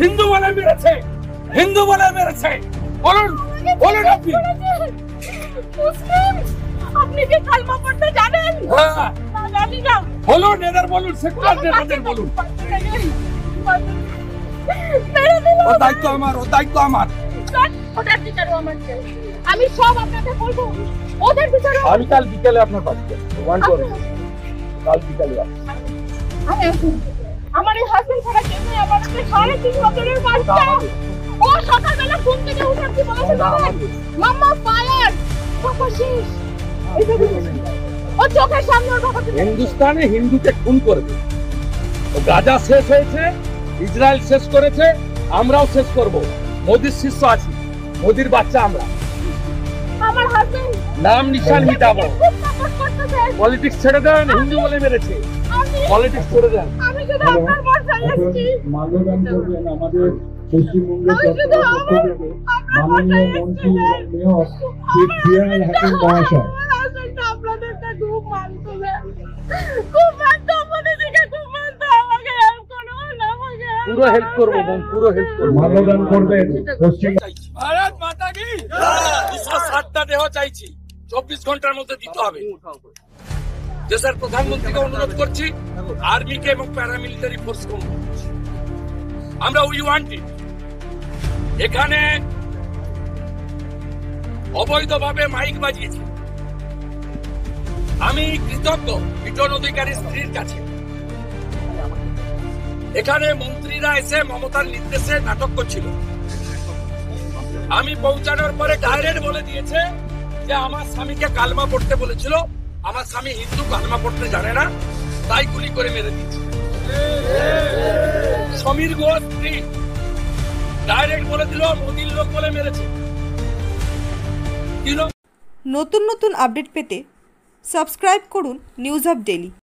হিন্দু বলে মেরেছে, হিন্দু বলে মেরেছে। বলুন বলুন আপনি। মুসলিম, আপনি কি কালমা পড়তে জানেন? হ্যাঁ না, জানি না। বলুন, এদের বলুন, সেকুলার নেতাদের বলুন। মেরে দিল। ও দায়িত্ব আমার, ও দায়িত্ব আমার। ওটার বিচারও আমার চাই। আমি সব আপনাকে বলবো, ওদের বিচারও আমি কাল বিকেলে আপনার বাড়িতে ওয়ান করব, কাল বিকেলে আমার এই হাসপাতাল ছাড়া কেউ নেই। আমার একটা 3.5 বছরের বাচ্চা, ও সকালবেলা ঘুম থেকে উঠে কি বলেছে জানেন? মাম্মা ফায়ার, বাবা শেষ। ও চোখের সামনে ওর বাবা। হিন্দুস্তানে হিন্দুকে খুন করবে। ও গাজা শেষ হয়েছে, ইসরায়েল শেষ করেছে, আমরাও শেষ করব। মোদির শিষ্য আছি, মোদির বাচ্চা আমরা। আমার হাসবেন্ড নাম নিশান মিটাবো। খুব সাপোর্ট করতেছে। পলিটিক্স ছেড়ে দেন, হিন্দু বলে মেরেছে। পলিটিক্স ছেড়ে দেন। আমি শুধু আপনার ভরসায় এসেছি। মাল্যদান করবেন আমাদের পশ্চিমবঙ্গের মাননীয় মন্ত্রী এবং মেয়র শ্রী ফিরহাদ হাকিম মহাশয়। আপনাদেরকে খুব মানতো, খুব মানতো, মোদিজিকে খুব মানতো। আমাকে হেল্প করুন, আমাকে পুরো হেল্প করবো বোন, পুরো হেল্প করবো। মাল্যদান করবেন পশ্চিম ভারত মাতা কি 207টা দেহ চাইছি, 24 ঘন্টার মধ্যে দিতে হবে। দেশের প্রধানমন্ত্রীকে অনুরোধ করছি, আর্মিকে এবং প্যারামিলিটারি ফোর্সকে অনুরোধ করছি, আমরা উই ওয়ান্ট ইট। এখানে অবৈধভাবে মাইক বাজিয়েছে। আমি কৃতজ্ঞ বিটন অধিকারী স্ত্রীর কাছে। এখানে মন্ত্রীরা এসে মমতার নির্দেশে নাটক করছিল। আমি পৌঁছানোর পরে ডাইরেক্ট বলে দিয়েছে যে আমার স্বামীকে কালমা পড়তে বলেছিল, আমার স্বামী হিন্দু, কালমা পড়তে জানে না, তাই গুলি করে মেরে দিয়েছে। সমীর ঘোষ স্ত্রী ডাইরেক্ট বলে দিল মোদির লোক বলে মেরেছে। নতুন নতুন আপডেট পেতে সাবস্ক্রাইব করুন নিউজ আপ ডেইলি।